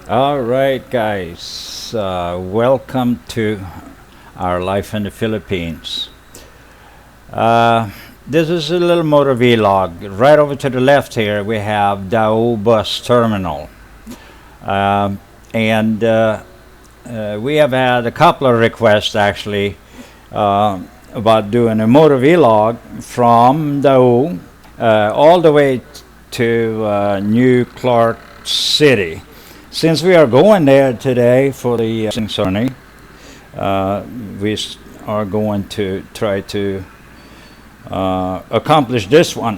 All right, guys, welcome to our life in the Philippines. This is a little motor vlog. Right over to the left here, we have DAU bus terminal. And we have had a couple of requests actually about doing a motor vlog from DAU all the way to New Clark City. Since we are going there today for the ceremony, we are going to try to accomplish this one.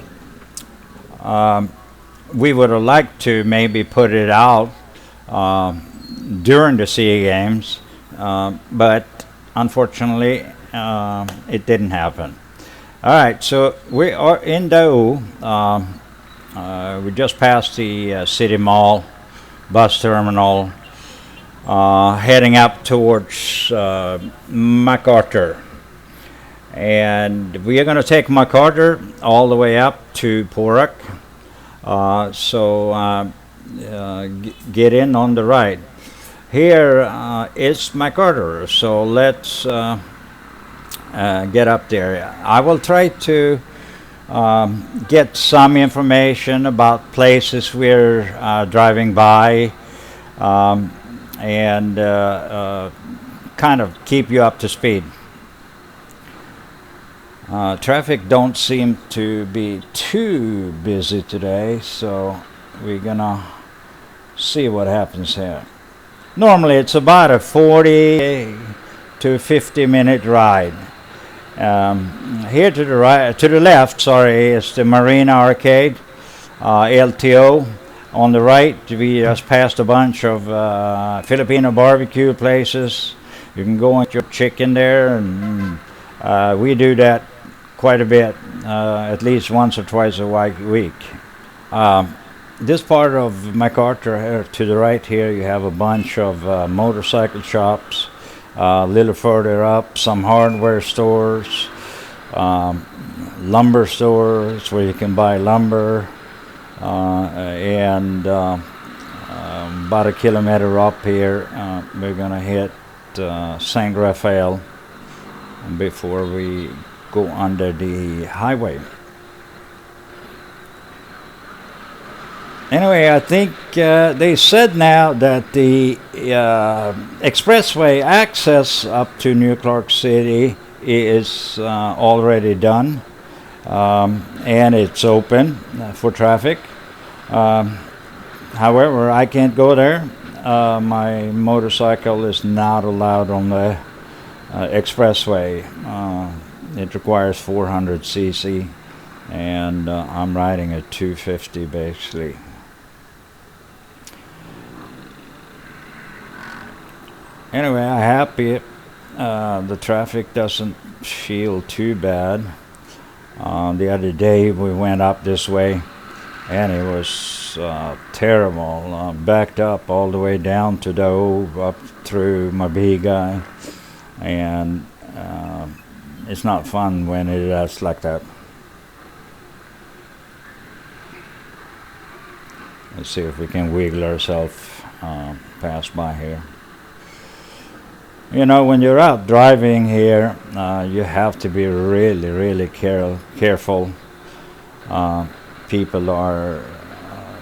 We would have liked to maybe put it out during the SEA Games, but unfortunately it didn't happen. All right, so we are in DAU. We just passed the City Mall bus terminal, heading up towards MacArthur. And we are going to take MacArthur all the way up to Tarlac. Get in on the right. Here is MacArthur, so let's get up there. I will try to get some information about places we're driving by, and kind of keep you up to speed. Traffic don't seem to be too busy today, so we're gonna see what happens here. Normally it's about a 40 to 50-minute ride. Here to the right, to the left, sorry, is the Marina Arcade, LTO. On the right, we just passed a bunch of Filipino barbecue places. You can go and get your chicken there, and we do that quite a bit, at least once or twice a week. This part of MacArthur, to the right here, you have a bunch of motorcycle shops. A little further up, some hardware stores, lumber stores where you can buy lumber, and about a kilometer up here, we're going to hit St. Raphael before we go under the highway. Anyway, I think they said now that the expressway access up to New Clark City is already done, and it's open for traffic. However, I can't go there. My motorcycle is not allowed on the expressway. It requires 400 cc, and I'm riding at 250 basically. Anyway, I'm happy the traffic doesn't feel too bad. The other day we went up this way and it was terrible. Backed up all the way down to DAU, up through Mabiga, and it's not fun when it is like that. Let's see if we can wiggle ourselves past by here. You know, when you're out driving here, you have to be really, really careful. People are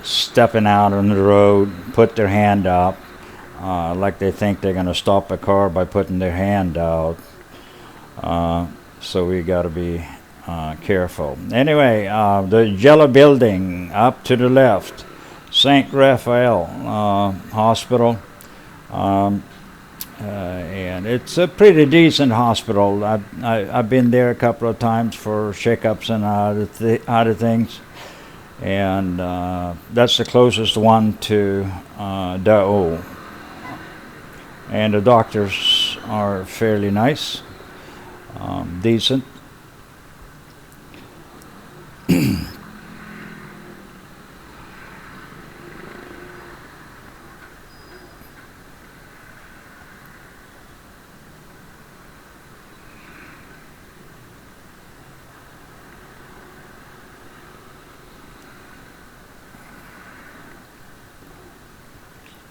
stepping out on the road, put their hand up, like they think they're going to stop a car by putting their hand out. So we got to be careful. Anyway, the yellow building up to the left, St. Raphael Hospital. And it's a pretty decent hospital. I've been there a couple of times for checkups and other things, and that's the closest one to DAU. And the doctors are fairly nice, decent.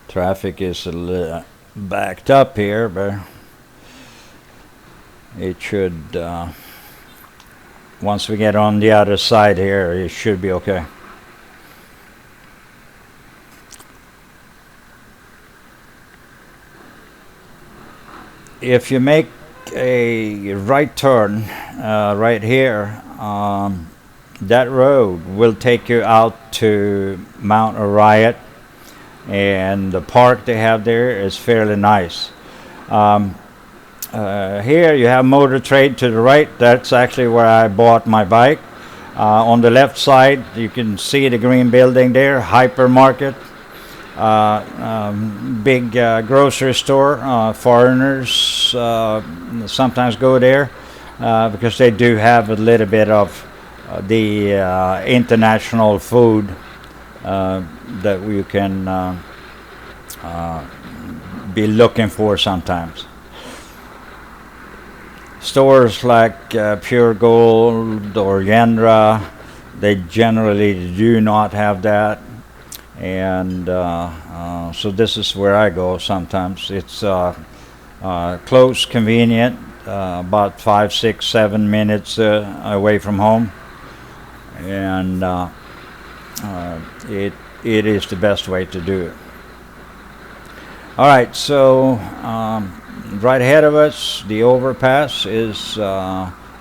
Traffic is a little backed up here, but it should, once we get on the other side here, it should be okay. If you make a right turn right here, that road will take you out to Mount Orion, and the park they have there is fairly nice. Here you have Motor Trade to the right. That's actually where I bought my bike. On the left side you can see the green building there, hypermarket, big grocery store. Foreigners sometimes go there because they do have a little bit of the international food that you can be looking for sometimes. Stores like Pure Gold or Yendra, they generally do not have that, and so this is where I go sometimes. It's close, convenient, about 5, 6, 7 minutes away from home, and it is the best way to do it. All right, so right ahead of us, the overpass is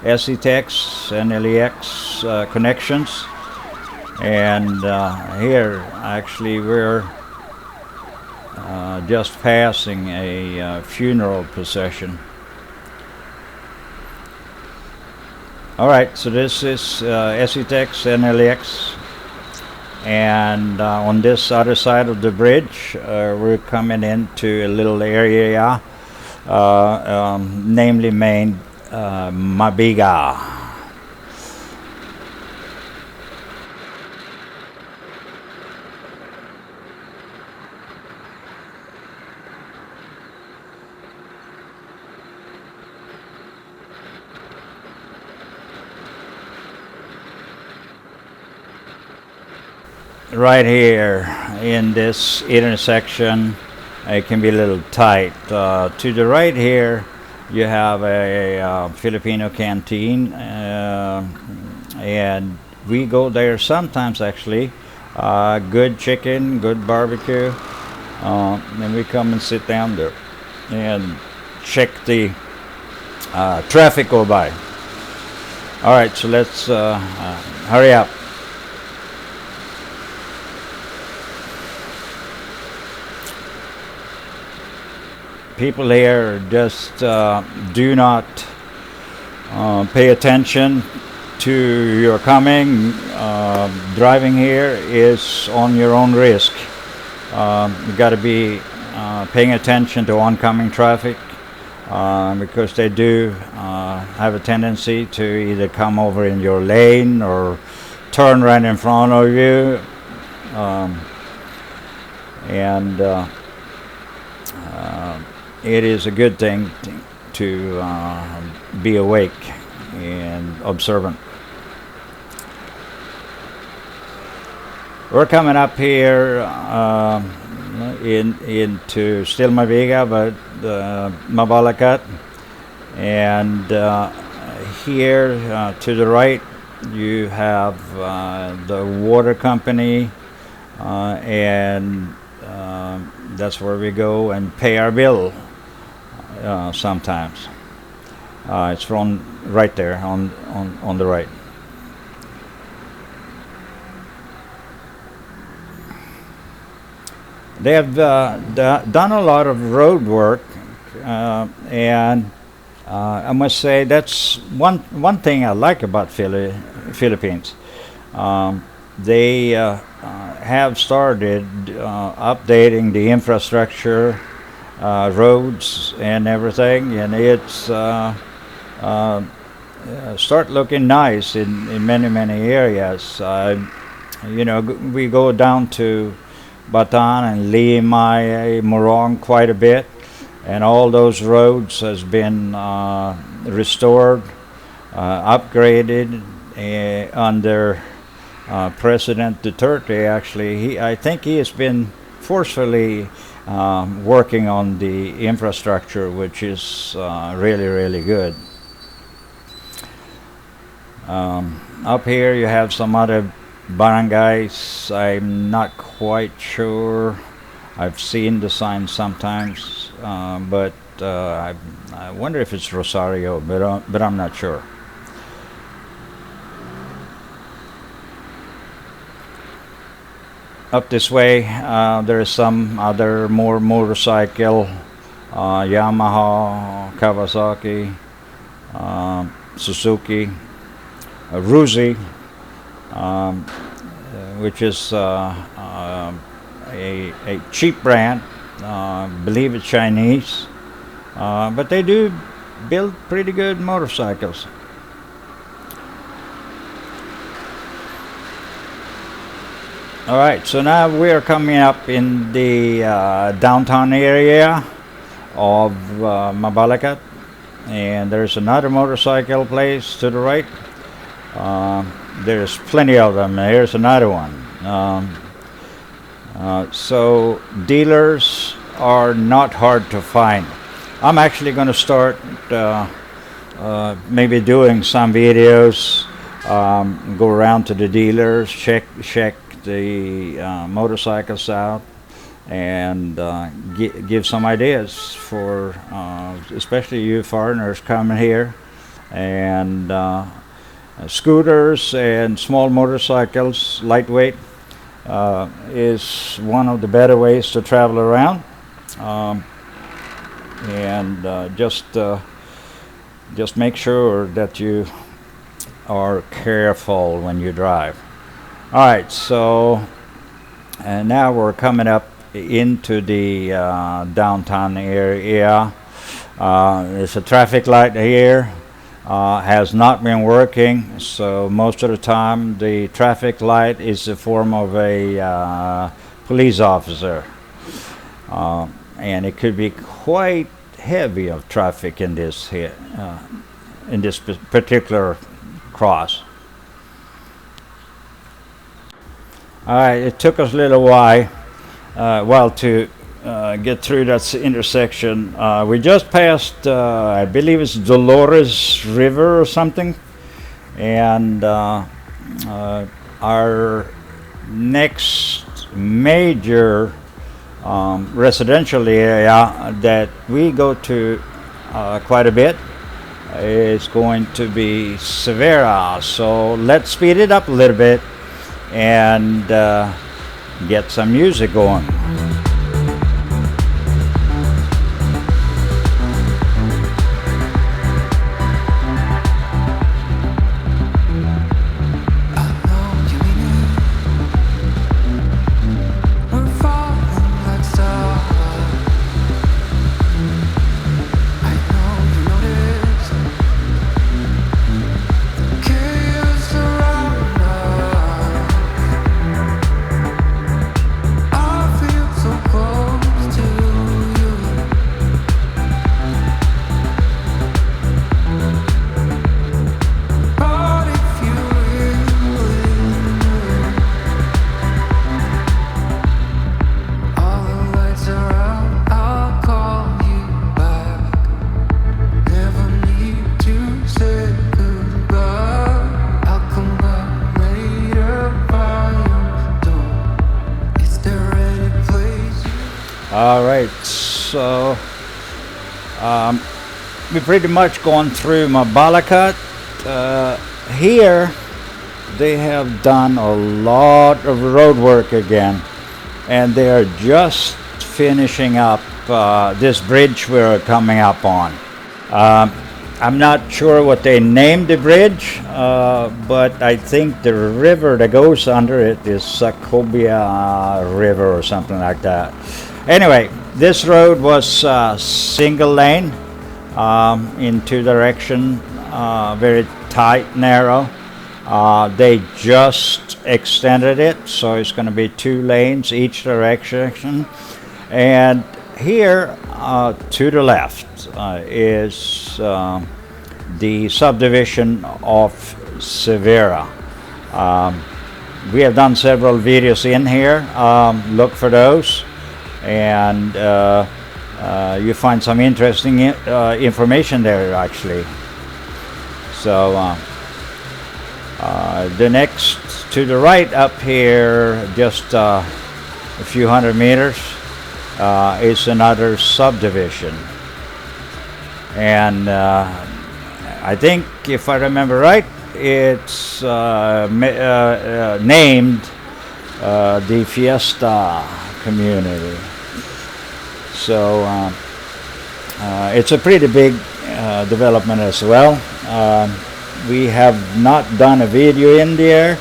SETX and LEX connections, and here actually we're just passing a funeral procession. All right, so this is SETX and LEX, and on this other side of the bridge we're coming into a little area namely named Mabalacat. Right here in this intersection, it can be a little tight. To the right here, you have a Filipino canteen, and we go there sometimes actually. Good chicken, good barbecue, and we come and sit down there and check the traffic go by. All right, so let's hurry up. People here just do not pay attention to your coming. Driving here is on your own risk. You got to be paying attention to oncoming traffic because they do have a tendency to either come over in your lane or turn right in front of you, and it is a good thing to be awake and observant. We're coming up here into still Mabalacat, but Mabalacat, and here to the right you have the water company, and that's where we go and pay our bill. Sometimes it's from right there on the right. They have done a lot of road work, and I must say that's one thing I like about Philippines. They have started updating the infrastructure, roads and everything, and it's start looking nice in many areas. You know, we go down to Bataan and Limay, Morong quite a bit, and all those roads has been restored, upgraded under President Duterte. Actually, I think he has been forcefully working on the infrastructure, which is really good. Up here you have some other barangays. I'm not quite sure. I've seen the sign sometimes, but I wonder if it's Rosario, but I'm not sure. Up this way, there is some other more motorcycle, Yamaha, Kawasaki, Suzuki, Ruzi, which is a cheap brand. Believe it's Chinese, but they do build pretty good motorcycles. All right, so now we're coming up in the downtown area of Mabalacat, and there's another motorcycle place to the right. There's plenty of them. Here's another one. So dealers are not hard to find. I'm actually going to start maybe doing some videos, go around to the dealers, check the motorcycles out, and give some ideas for especially you foreigners coming here, and scooters and small motorcycles, lightweight, is one of the better ways to travel around, and just make sure that you are careful when you drive. All right, so and now we're coming up into the downtown area. There's a traffic light here. Has not been working, so most of the time the traffic light is the form of a police officer, and it could be quite heavy of traffic in this here, in this particular cross. All right, it took us a little while to get through that intersection. We just passed, I believe it's Dolores River or something, and our next major residential area that we go to quite a bit is going to be Severa. So let's speed it up a little bit and get some music going. All right, so we've pretty much gone through Mabalacat. Here they have done a lot of road work again, and they are just finishing up this bridge we're coming up on. I'm not sure what they named the bridge, but I think the river that goes under it is Sacobia River or something like that. Anyway, this road was single lane in two direction, very tight, narrow. They just extended it, so it's going to be 2 lanes each direction. And here to the left is the subdivision of Severa. We have done several videos in here. Look for those. and you find some interesting information there actually. So the next to the right up here, just a few hundred meters, is another subdivision, and I think, if I remember right, it's named the Fiesta community. So it's a pretty big development as well. We have not done a video in there,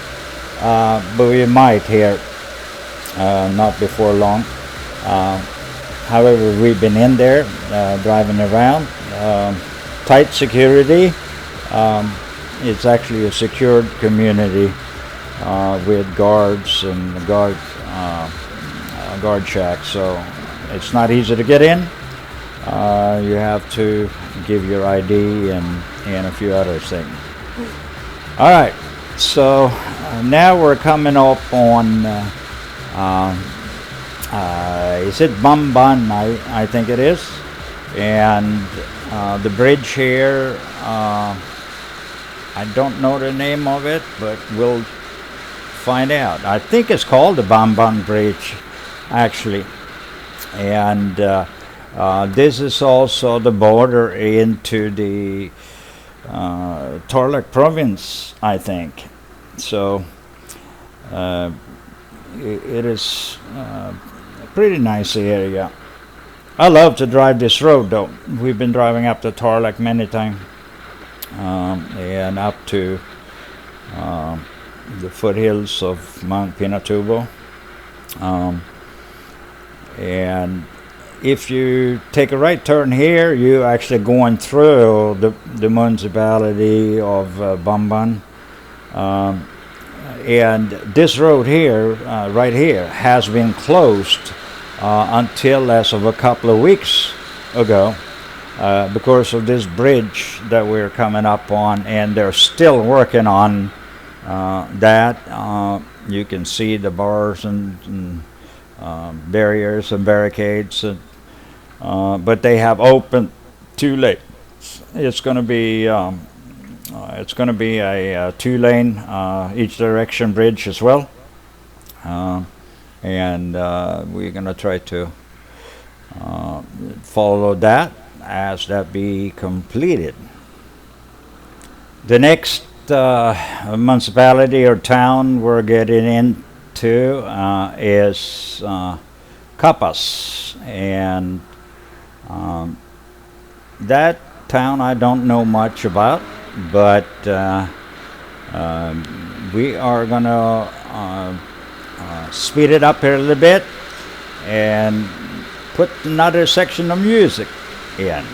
but we might here, not before long. However, we've been in there, driving around. Tight security. It's actually a secured community with guards and guard shacks, so it's not easy to get in. You have to give your ID and a few other things. All right, so now we're coming up on is it Bamban? I think it is, and the bridge here. I don't know the name of it, but we'll find out. I think it's called the Bamban Bridge, actually. And this is also the border into the Tarlac province, I think. So it is a pretty nice area. I love to drive this road, though. We've been driving up to Tarlac many times. And up to the foothills of Mount Pinatubo, and if you take a right turn here, you're actually going through the municipality of Bamban, and this road here, right here, has been closed until as of a couple of weeks ago. Because of this bridge that we're coming up on, and they're still working on that. You can see the bars and barriers and barricades, but they have opened too late. It's going to be a 2-lane each direction bridge as well, and we're going to try to follow that as that be completed. The next municipality or town we're getting into is Capas, and that town I don't know much about, but we are gonna speed it up here a little bit and put another section of music in.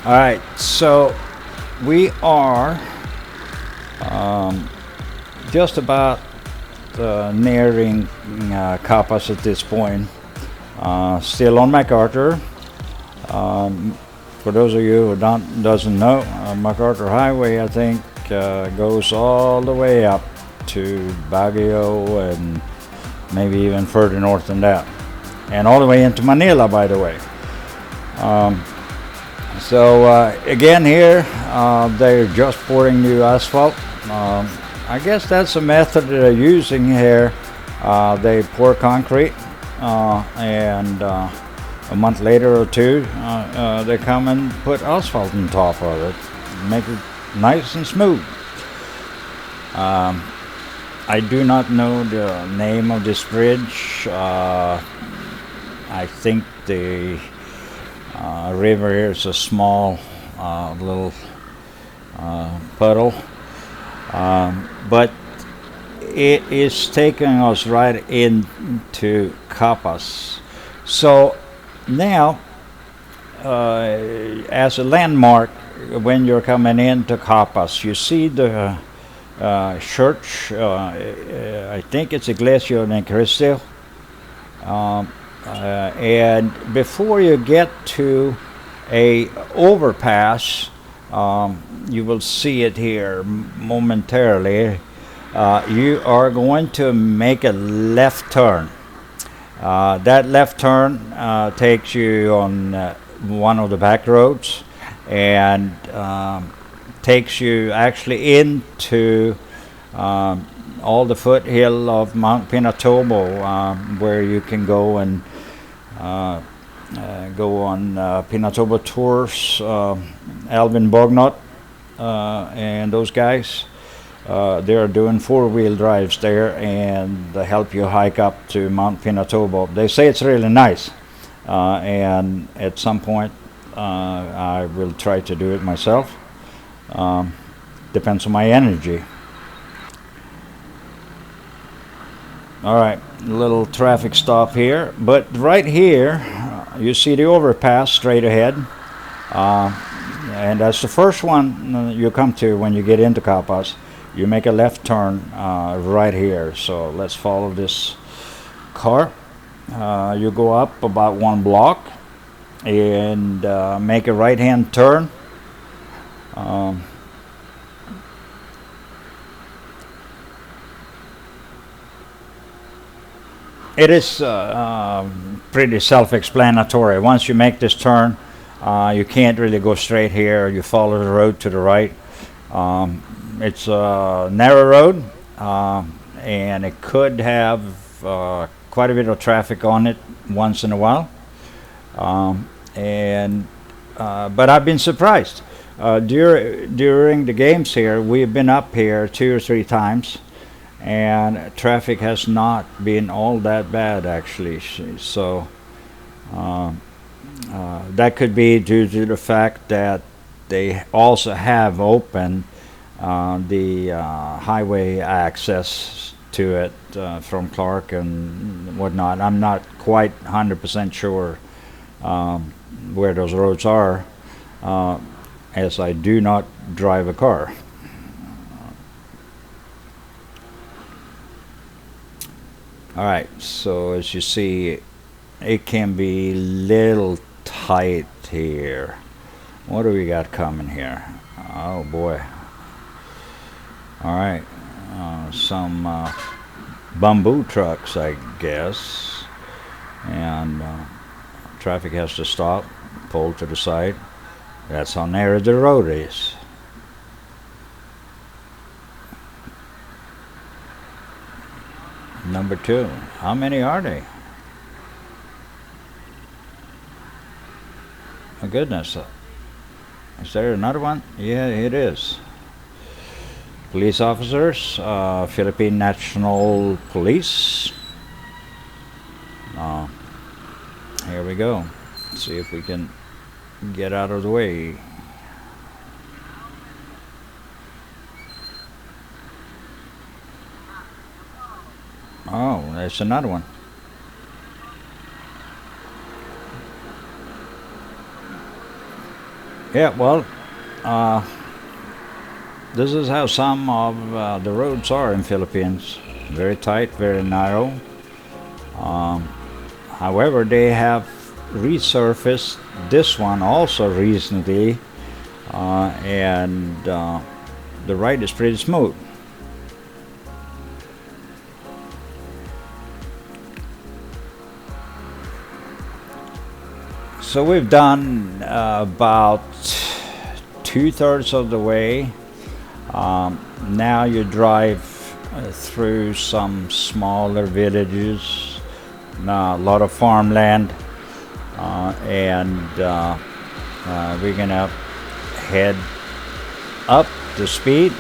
All right, so we are just about nearing Capas at this point. Still on MacArthur. For those of you who doesn't know, MacArthur Highway, I think, goes all the way up to Baguio and maybe even further north than that, and all the way into Manila, by the way. Again here, they're just pouring new asphalt. I guess that's a method they're using here. They pour concrete and a month later or two, they come and put asphalt on top of it, make it nice and smooth. I do not know the name of this bridge. I think the river here is a small little puddle, but it is taking us right into Capas. So now, as a landmark, when you're coming into Capas, you see the church. I think it's Iglesia de Cristo. And before you get to a overpass, you will see it here momentarily. You are going to make a left turn. That left turn takes you on one of the back roads and takes you actually into all the foothill of Mount Pinatubo, where you can go and go on Pinatubo tours. Alvin Bognot and those guys, they're doing four-wheel drives there, and they help you hike up to Mount Pinatubo. They say it's really nice, and at some point I will try to do it myself. Depends on my energy. All right, little traffic stop here, but right here you see the overpass straight ahead, and that's the first one you come to when you get into Capas. You make a left turn right here. So let's follow this car. You go up about 1 block and make a right-hand turn. It is pretty self-explanatory. Once you make this turn, you can't really go straight here. You follow the road to the right. It's a narrow road, and it could have quite a bit of traffic on it once in a while. But I've been surprised. During the games here, we've been up here 2 or 3 times, and traffic has not been all that bad, actually. So that could be due to the fact that they also have opened the highway access to it from Clark and whatnot. I'm not quite 100% sure where those roads are, as I do not drive a car. All right, so as you see, it can be little tight here. What do we got coming here? Oh boy. All right, some bamboo trucks, I guess, and traffic has to stop, pull to the side. That's how narrow the road is. Number 2. How many are they? My goodness. Is there another one? Yeah, it is. Police officers, Philippine National Police. Here we go. Let's see if we can get out of the way. Oh, there's another one. Yeah, well, this is how some of the roads are in Philippines. Very tight, very narrow. However, they have resurfaced this one also recently, and the ride is pretty smooth. So we've done about 2/3 of the way. Now you drive through some smaller villages, a lot of farmland, and we're gonna head up to speed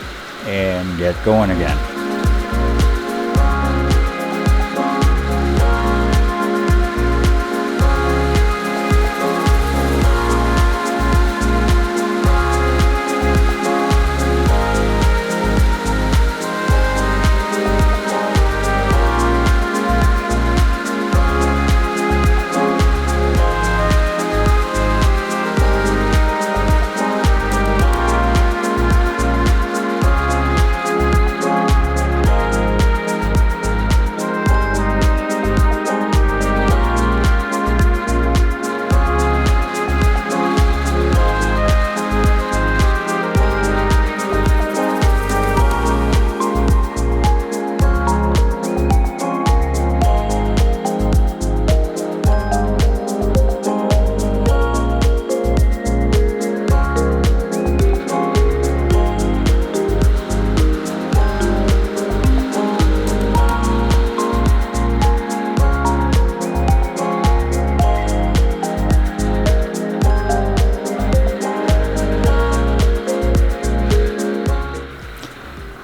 and get going again.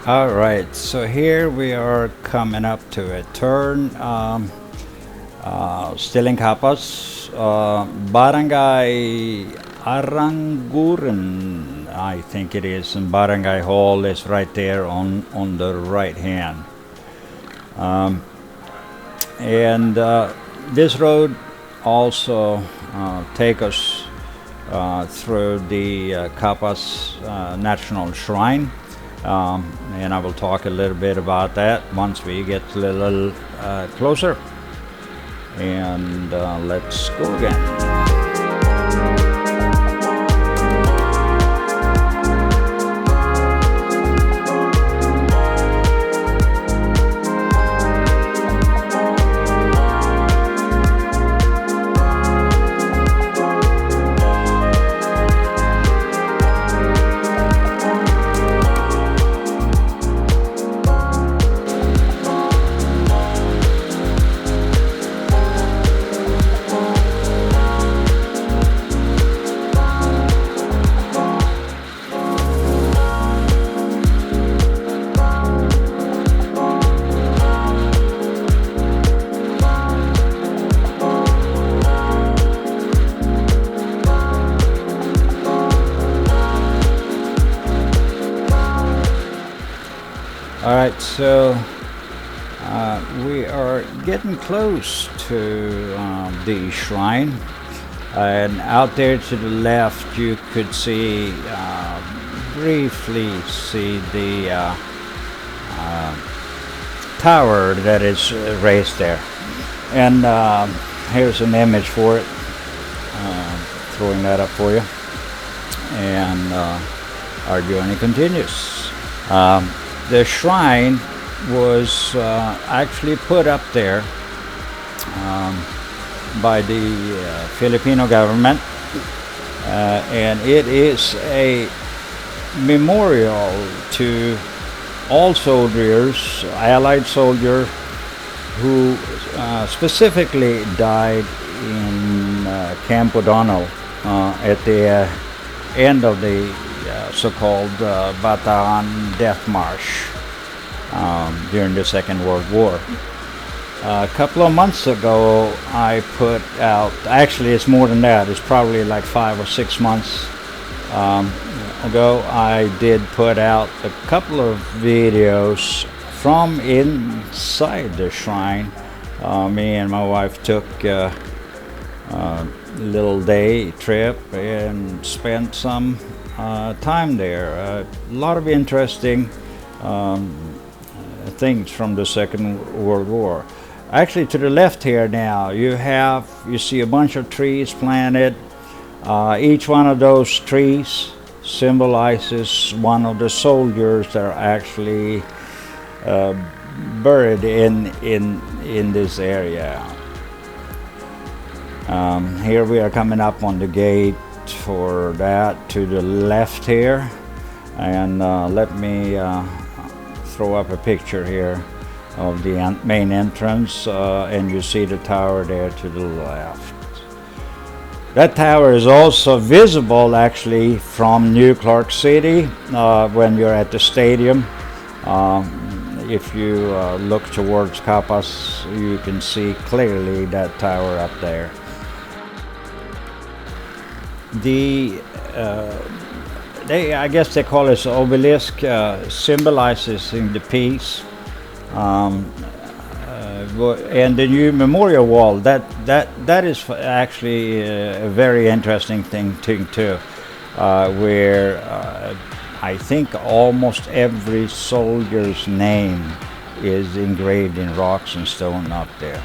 All right, so here we are coming up to a turn, still in Capas, Barangay Aranguren, I think it is, and Barangay Hall is right there on the right hand. And this road also take us through the Capas National Shrine. And I will talk a little bit about that once we get a little closer. And let's go again. Alright, so we are getting close to the shrine, and out there to the left you could see, briefly see the tower that is raised there. And here's an image for it, throwing that up for you. And our journey continues. The shrine was actually put up there by the Filipino government, and it is a memorial to all soldiers, Allied soldiers who specifically died in Camp O'Donnell at the end of the so-called Bataan Death March during the Second World War. A couple of months ago I put out, actually it's more than that, it's probably like 5 or 6 months ago, I did put out a couple of videos from inside the shrine. Me and my wife took little day trip and spent some time there. A lot of interesting things from the Second World War. Actually, to the left here now, you see a bunch of trees planted. Each one of those trees symbolizes one of the soldiers that are actually buried in this area. Here we are coming up on the gate for that to the left here, and let me throw up a picture here of the main entrance, and you see the tower there to the left. That tower is also visible actually from New Clark City when you're at the stadium. If you look towards Capas, you can see clearly that tower up there. I guess they call it obelisk, symbolizes the peace. And the new memorial wall, that is actually a very interesting thing too, where I think almost every soldier's name is engraved in rocks and stone up there.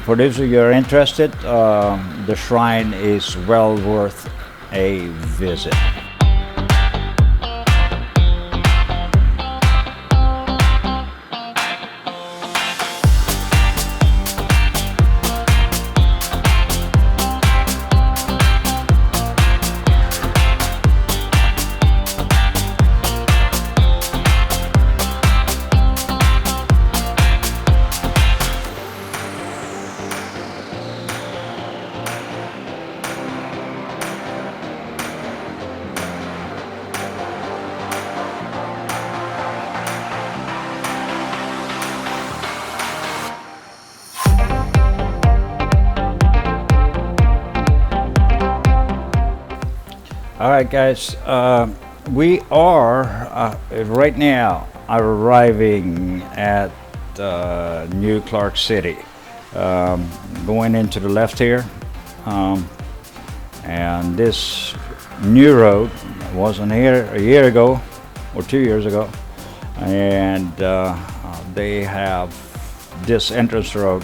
For those of you who are interested, the shrine is well worth a visit. All right, guys, we are right now arriving at New Clark City. Going into the left here, and this new road wasn't here a year ago or 2 years ago, and they have this entrance road,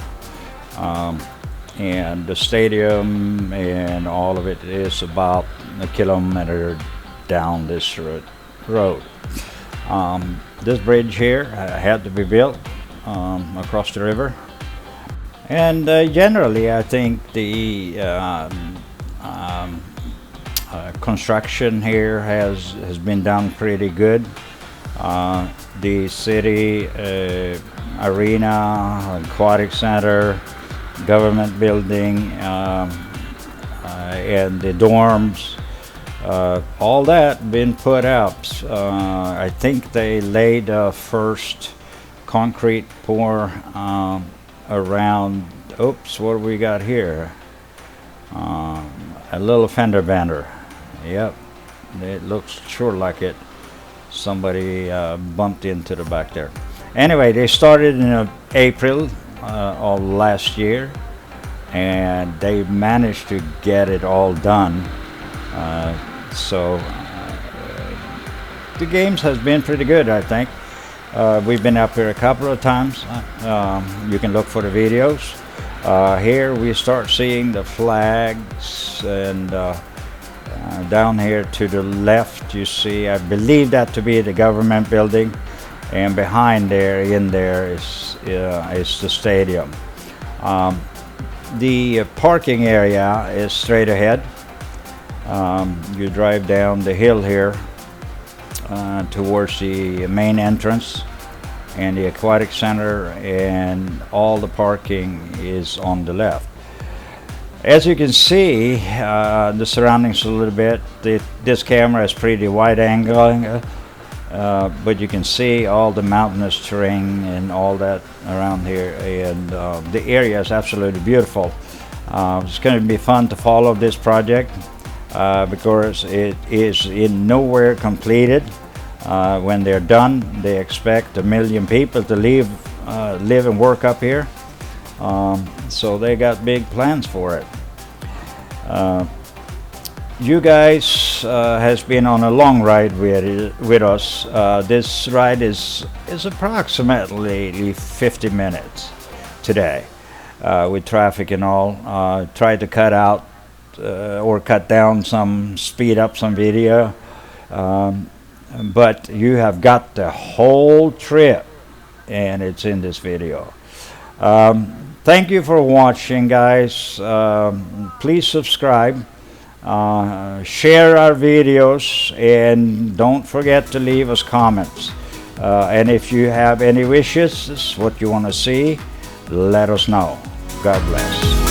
and the stadium and all of it is about a kilometer down this road. This bridge here had to be built across the river, and generally I think the construction here has been done pretty good. The city arena, aquatic center, government building, and the dorms, all that been put up. I think they laid the first concrete pour around, oops, what do we got here? A little fender bender. Yep, it looks sure like it. Somebody bumped into the back there. Anyway, they started in April of last year, and they managed to get it all done. So the games has been pretty good, I think. We've been up here a couple of times. You can look for the videos. Here we start seeing the flags, and down here to the left you see, I believe that to be the government building, and behind there, in there, is the stadium. The parking area is straight ahead. You drive down the hill here towards the main entrance and the aquatic center, and all the parking is on the left. As you can see, the surroundings a little bit. This camera is pretty wide angle, but you can see all the mountainous terrain and all that around here, and the area is absolutely beautiful. It's going to be fun to follow this project because it is in nowhere completed. When they're done, they expect 1 million people to live and work up here. So they got big plans for it. You guys has been on a long ride with us. This ride is approximately 50 minutes today, with traffic and all. Try to cut out or cut down some, speed up some video, but you have got the whole trip, and it's in this video. Thank you for watching, guys. Please subscribe. Share our videos, and don't forget to leave us comments. And if you have any wishes, what you want to see, let us know. God bless.